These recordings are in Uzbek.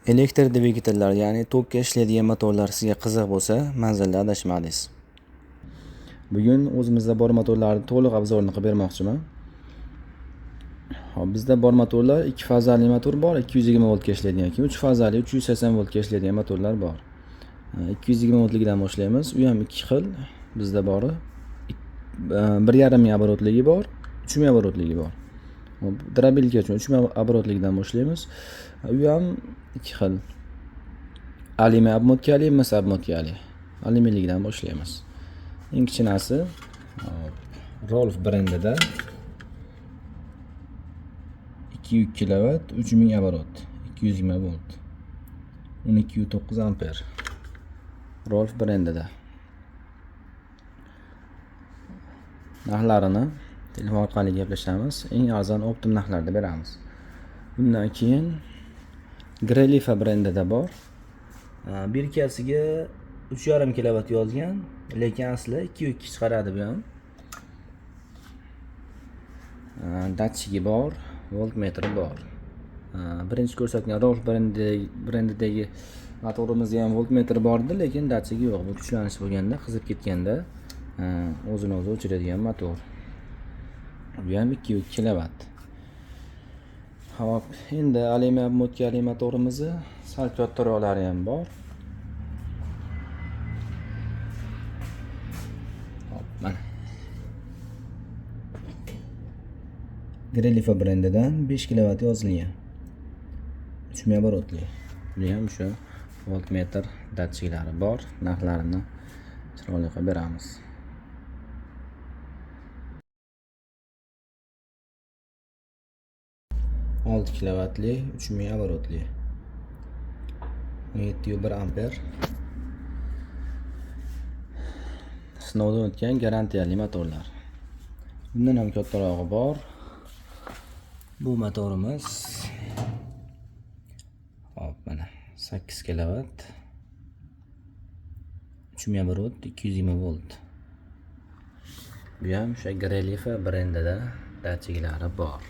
Elektr dvigatellar, ya'ni tokka ishlaydigan motorlar sizga qiziq bo'lsa, manzilda adashmadingiz. Bugun o'zimizda bor motorlarning to'liq obzorini qilib bermoqchiman. Hop, bizda bor motorlar 2 fazali motor bor, 220 voltga ishlaydigan yoki 3 fazali 380 voltga ishlaydigan motorlar bor. 220 voltligidan boshlaymiz. U ham 2 xil bizda bori. 1,5 ming oborotligi bor, 3 ming oborotligi bor. Drabilka uchun 3 ming oborotligidan boshlaymiz. U ham 2 xil. Alyumin obmotkali, mis obmotkali. Alyuminligidan boshlaymiz. Eng kichinasi Rolf brendida 200 kilovat, 3000 oborot, 220 volt, 12.9 amper. Rolf brendida. Narxlarini telefon orqali gaplashamiz. Eng arzon optim narxlarda beramiz. Bundan keyin Grelifa brendida bor. Birkasiga 3,5 kilovat yozgan, lekin asli 2.2 chiqaradi bu ham. Datchigi bor, voltmetri bor. Birinchi ko'rsatgan Rolf brendidagi motorimizda ham voltmetri bor edi, lekin datchigi yo'q. Bu kuchlanish bo'lganda, qizib ketganda o'zini o'zi o'chiradigan motor. Bu ham 2.2 kilovat. Hop, endi alyumin obmotkali motorimizni sal kattaroqlari ham bor. Hop, mana. Grelifa brendidan 5 kilovat yozilgan. 3000 oborotli. Bu ham o'sha voltmetr datchiklari bor. Narxlarini chiroyli qilib beramiz. 6 kilovatli, 3000 oborotli. 17.1 amper. Sinovdan o'tgan garantiyali motorlar. Bundan ham kattarog'i bor. Bu motorimiz hop mana 8 kilovat, 3000 oborot, 220 volt. Bu ham o'sha Grelifa brendida datchiklari bor.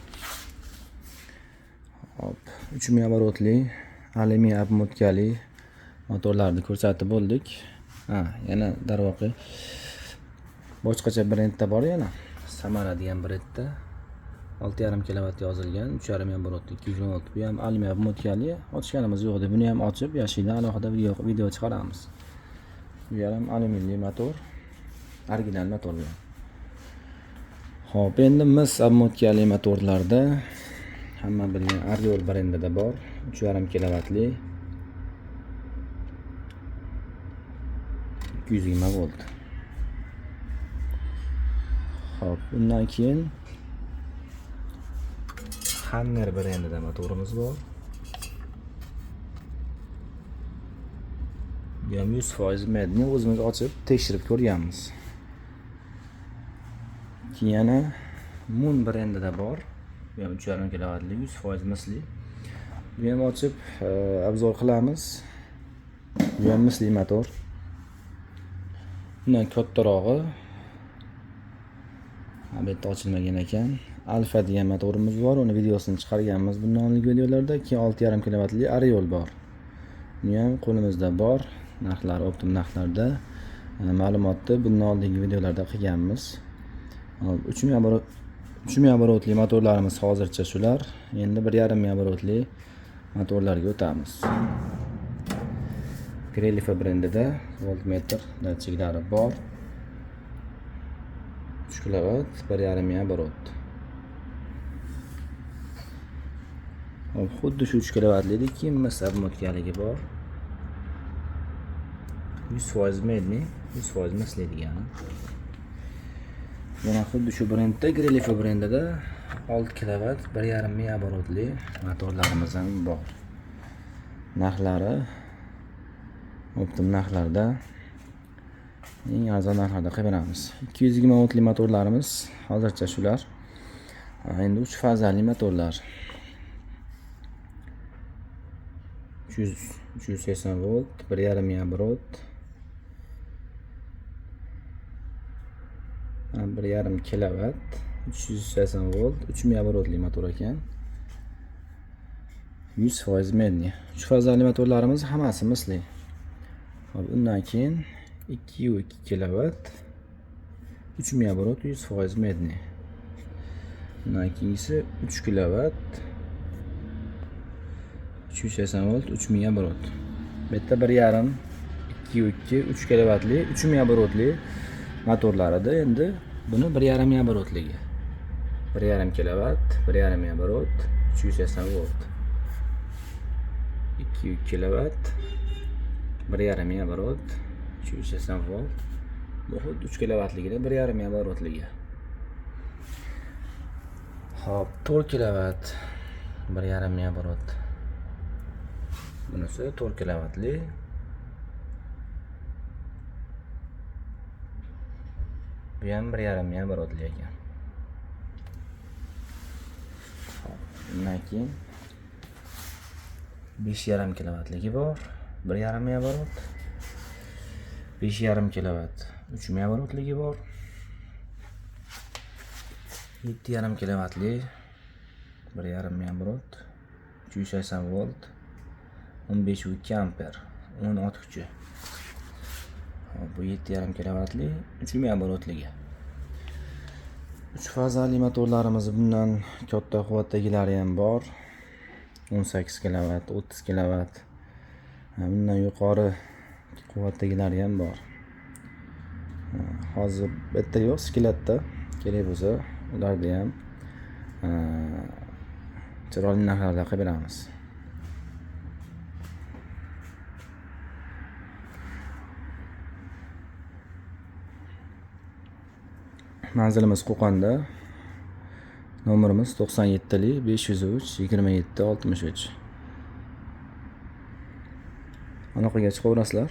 Hop, 3000 oborotli alyumin obmotkali motorlarni ko'rsatib bo'ldik. Yana darvoqe boshqacha brendda bor yana. Samara degan brendda 6,5 kilovat yozilgan, 3,5 ming oborotli 220 volt. Bu ham alyumin obmotkali, ochganimiz yo'q edi. Buni ham ochib, yashildan alohida video chiqaramiz. Bu ham alyuminli motor, original motor bu. Hop, endi mis obmotkali motorlarda hamma bilgan Ariol brendida bor, 3,5 kilovatli 220 volt. Hop, undan keyin Hammer brendida motorimiz bor. Bu ham 100% medni o'zimiz ochib tekshirib ko'rganmiz. Keyin yana Moon brendida bor. Bu ham 3,5 kilovatli 100% misli. Bu ham ochib obzor qilamiz. Bu ham misli motor. Bundan kattarog'i albatta ochilmagan ekan. Alfa degan motorimiz bor, uni videosini chiqarganmiz bundan oldingi videolarda. Keyin 6,5 kilovatli Ariol bor. Bu ham qo'limizda bor. Narxlari optim narxlarda. Ma'lumotni bundan oldingi videolarda qilganmiz. 3000 oborotli motorlarimiz hozircha shular. Endi 1,5 ming oborotli motorlarga o'tamiz. Grelifa brendida voltmetr datchiklari bor. 3 kilovat, 1,5 ming oborot. Hop, xuddi shu 3 kilovatlik mis obmotkaligi bor. 100% medni, 100% misli degani. Yana xuddi shu brendda, Grelifa brendida 6 kilovat, 1,5 ming oborotli motorlarimiz ham bor. Narxlari optim narxlarda, eng arzon narxlarda qilib beramiz. 220 voltli motorlarimiz hozircha shular. Endi 3 fazali motorlar. 380 volt, 1,5 ming oborot. 1,5 kilovat, 380 volt, 3000 oborotli motor ekan. 100% medni. 3 fazali motorlarimiz hammasi misli. Hop, undan keyin 2,2 kW 3000 оборот 100% medni. Undan keyingisi 3 kW 380 volt 3000 оборот. Bu yerda 1,5 2,2 3 kWli 3000 оборотli motorlarida endi buni 1,5 оборотлigi. 1,5 kW 1,5 оборот 380 volt. 2,2 kW 1,5 оборот 380 volt. Bu xuddi 3 kWligida 1,5 оборотлigi. Hop, 4 kW 1,5 оборот. Bunisi 4 kWli. Bu ham 1,5 оборотli ekan. Undan keyin 5,5 kWligi bor, 1,5 оборот. 5,5 kW 3000 оборотлigi bor. 7,5 kWli 1,5 оборот 380 volt 15,2 amper 10 ot kuchi. Bu 7,5 kWli 3000 оборотлigi. 3 fazali motorlarimiz bundan katta quvvatdagilari ham bor. 18 kW, 30 kW. Bundan yuqori quvvatdagilari ham bor. Hozir bitta yo'q, skeletda kerak bo'lsa, ularni ham chiroyli narxlarda qilib beramiz. Manzilimiz Qo'qonda. Nomerimiz 97li 503 27 63. Anaqa chiqaverasizlar.